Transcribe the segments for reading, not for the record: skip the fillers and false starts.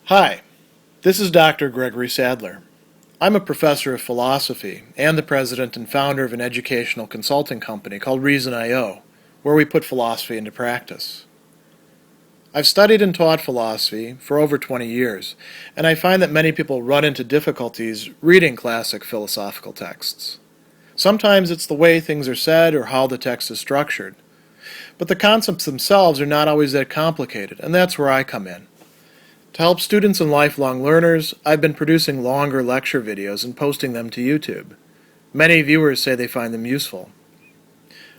Hi, this is Dr. Gregory Sadler. I'm a professor of philosophy and the president and founder of an educational consulting company called Reason.io, where we put philosophy into practice. I've studied and taught philosophy for over 20 years, and I find that many people run into difficulties reading classic philosophical texts. Sometimes it's the way things are said or how the text is structured. But the concepts themselves are not always that complicated, and that's where I come in. To help students and lifelong learners, I've been producing longer lecture videos and posting them to YouTube. Many viewers say they find them useful.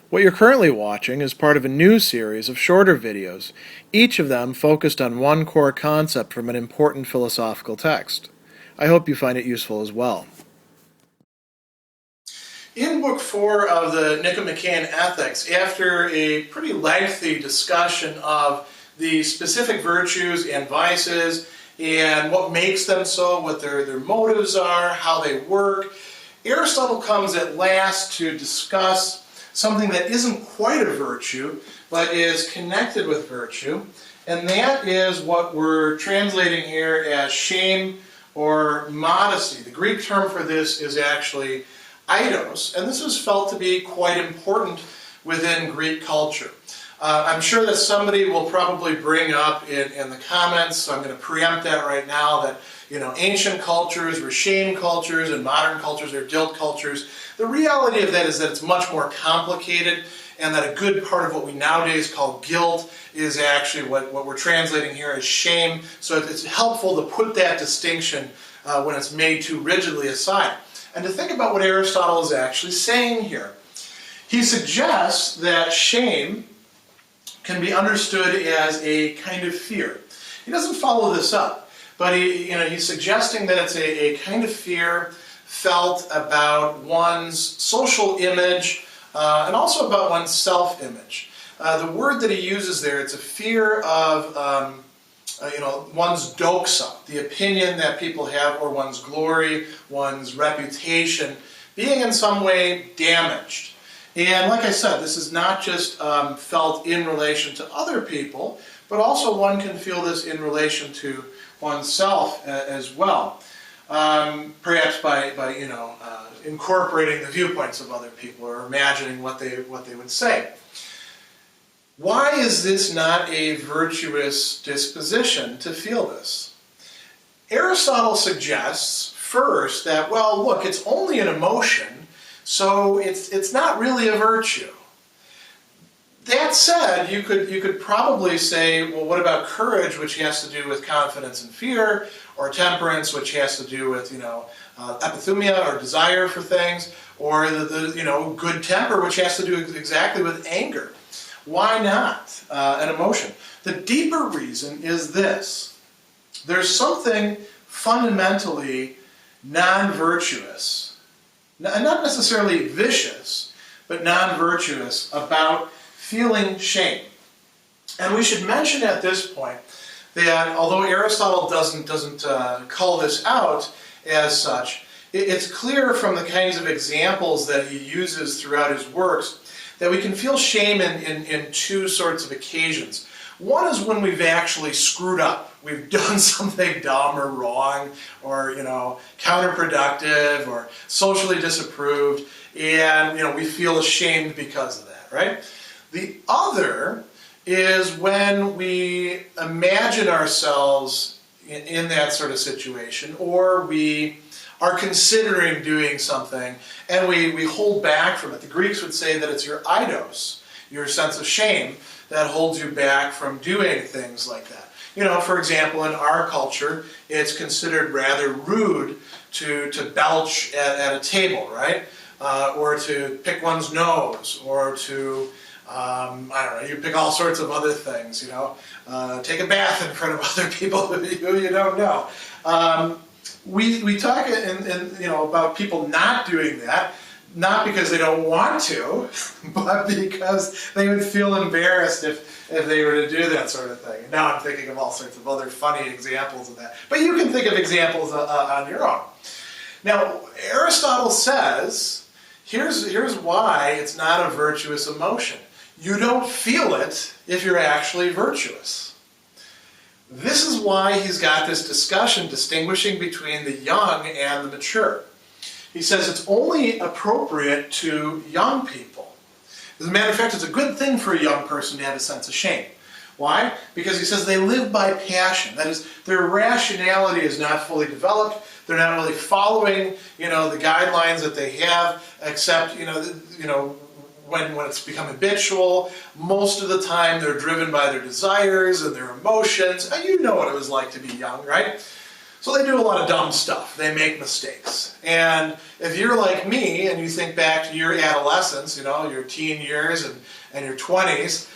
What you're currently watching is part of a new series of shorter videos, each of them focused on one core concept from an important philosophical text. I hope you find it useful as well. In Book 4 of the Nicomachean Ethics, after a pretty lengthy discussion of the specific virtues and vices and what makes them so, what their motives are, how they work, Aristotle comes at last to discuss something that isn't quite a virtue, but is connected with virtue, and that is what we're translating here as shame or modesty. The Greek term for this is actually aidos, and this is felt to be quite important within Greek culture. I'm sure that somebody will probably bring up in the comments, so I'm going to preempt that right now, that ancient cultures were shame cultures and modern cultures are guilt cultures. The reality of that is that it's much more complicated, and that a good part of what we nowadays call guilt is actually what we're translating here as shame. So it's helpful to put that distinction when it's made too rigidly aside. And to think about what Aristotle is actually saying here. He suggests that shame can be understood as a kind of fear. He doesn't follow this up, but he's suggesting that it's a kind of fear felt about one's social image and also about one's self-image. The word that he uses there, it's a fear of one's doxa, the opinion that people have, or one's glory, one's reputation, being in some way damaged. And like I said, this is not just felt in relation to other people, but also one can feel this in relation to oneself as well. Perhaps by incorporating the viewpoints of other people or imagining what they would say. Why is this not a virtuous disposition to feel this? Aristotle suggests first that, well, look, it's only an emotion, so it's not really a virtue. That said, you could probably say, well, what about courage, which has to do with confidence and fear, or temperance, which has to do with epithumia or desire for things, or the good temper, which has to do exactly with anger. Why not an emotion? The deeper reason is this: there's something fundamentally non-virtuous. Not necessarily vicious, but non-virtuous about feeling shame. And we should mention at this point that although Aristotle doesn't call this out as such, it's clear from the kinds of examples that he uses throughout his works that we can feel shame in two sorts of occasions. One is when we've actually screwed up. We've done something dumb or wrong or, counterproductive or socially disapproved, and, we feel ashamed because of that, right? The other is when we imagine ourselves in that sort of situation, or we are considering doing something and we hold back from it. The Greeks would say that it's your aidos, your sense of shame, that holds you back from doing things like that. For example, in our culture, it's considered rather rude to belch at a table, right? Or to pick one's nose, or to, you pick all sorts of other things, take a bath in front of other people who you don't know. We talk about people not doing that, not because they don't want to, but because they would feel embarrassed if they were to do that sort of thing. And now I'm thinking of all sorts of other funny examples of that. But you can think of examples on your own. Now, Aristotle says, here's why it's not a virtuous emotion. You don't feel it if you're actually virtuous. This is why he's got this discussion distinguishing between the young and the mature. He says it's only appropriate to young people. As a matter of fact, it's a good thing for a young person to have a sense of shame. Why? Because he says they live by passion. That is, their rationality is not fully developed. They're not really following, the guidelines that they have, except, when it's become habitual. Most of the time they're driven by their desires and their emotions. And you know what it was like to be young, right? So they do a lot of dumb stuff. They make mistakes. And if you're like me and you think back to your adolescence, your teen years and your 20s,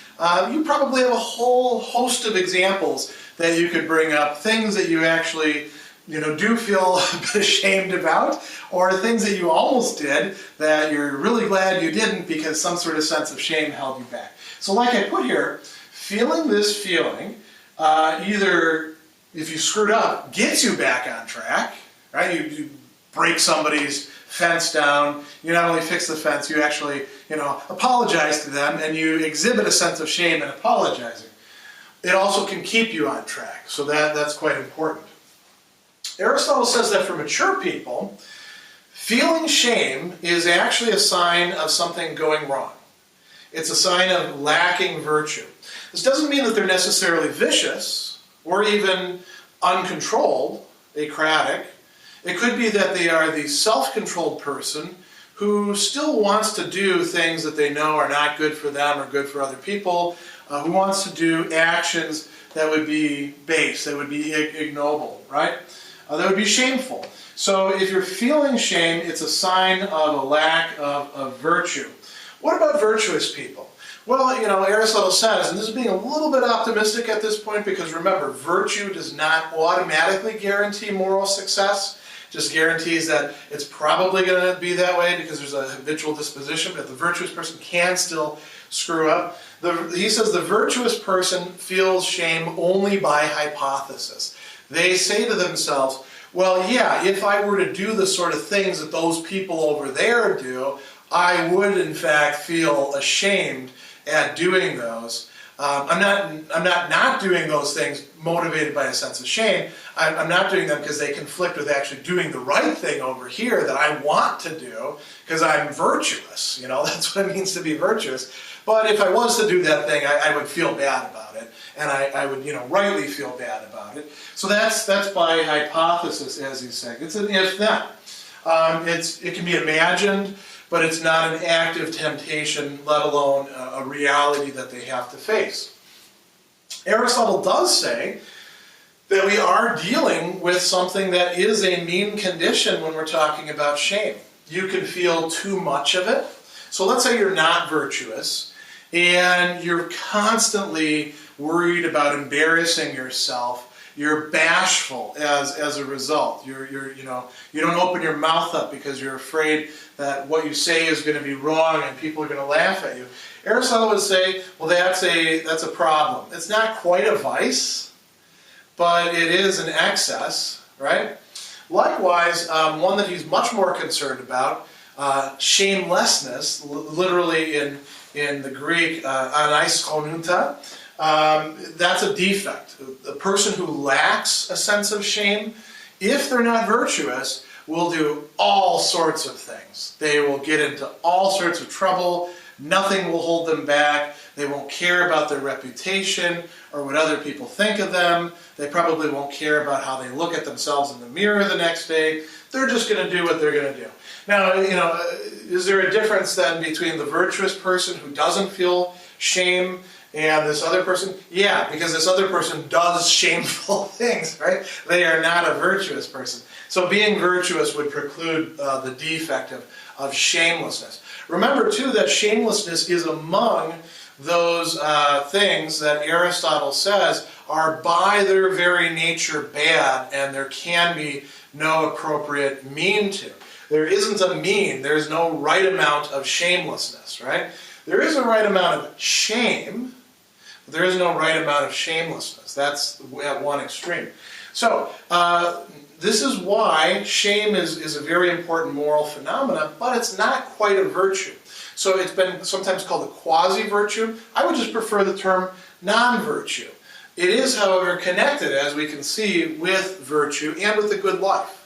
you probably have a whole host of examples that you could bring up, things that you actually do feel a bit ashamed about, or things that you almost did that you're really glad you didn't because some sort of sense of shame held you back. So like I put here, feeling this feeling, either if you screwed up, gets you back on track, right? You break somebody's fence down, you not only fix the fence, you actually, apologize to them, and you exhibit a sense of shame in apologizing. It also can keep you on track, so that's quite important. Aristotle says that for mature people, feeling shame is actually a sign of something going wrong. It's a sign of lacking virtue. This doesn't mean that they're necessarily vicious or even uncontrolled, acratic. It could be that they are the self-controlled person who still wants to do things that they know are not good for them or good for other people, who wants to do actions that would be base, that would be ignoble, right? That would be shameful. So if you're feeling shame, it's a sign of a lack of virtue. What about virtuous people? Well, Aristotle says, and this is being a little bit optimistic at this point because remember, virtue does not automatically guarantee moral success. It just guarantees that it's probably going to be that way because there's a habitual disposition, but the virtuous person can still screw up. He says the virtuous person feels shame only by hypothesis. They say to themselves, well, yeah, if I were to do the sort of things that those people over there do, I would in fact feel ashamed at doing those. I'm not doing those things motivated by a sense of shame. I'm not doing them because they conflict with actually doing the right thing over here that I want to do because I'm virtuous. That's what it means to be virtuous. But if I was to do that thing, I would feel bad about it, and I would, rightly feel bad about it. So that's by hypothesis, as he's saying. It's an if-then. It can be imagined, but it's not an active temptation, let alone a reality that they have to face. Aristotle does say that we are dealing with something that is a mean condition when we're talking about shame. You can feel too much of it. So let's say you're not virtuous, and you're constantly worried about embarrassing yourself. You're bashful as a result. You don't open your mouth up because you're afraid that what you say is going to be wrong and people are going to laugh at you. Aristotle would say, well, that's a problem. It's not quite a vice, but it is an excess, right? Likewise, one that he's much more concerned about, shamelessness, literally in the Greek, anaiskounuta, that's a defect. A person who lacks a sense of shame, if they're not virtuous, will do all sorts of things. They will get into all sorts of trouble. Nothing will hold them back. They won't care about their reputation or what other people think of them. They probably won't care about how they look at themselves in the mirror the next day. They're just going to do what they're going to do. Now, is there a difference then between the virtuous person who doesn't feel shame and this other person? Yeah, because this other person does shameful things, right? They are not a virtuous person. So being virtuous would preclude the defect of shamelessness. Remember, too, that shamelessness is among those things that Aristotle says are by their very nature bad, and there can be no appropriate mean to. There isn't a mean, there's no right amount of shamelessness, right? There is a right amount of shame, but there is no right amount of shamelessness. That's at one extreme. So, this is why shame is a very important moral phenomenon, but it's not quite a virtue. So it's been sometimes called a quasi-virtue. I would just prefer the term non-virtue. It is, however, connected, as we can see, with virtue and with a good life.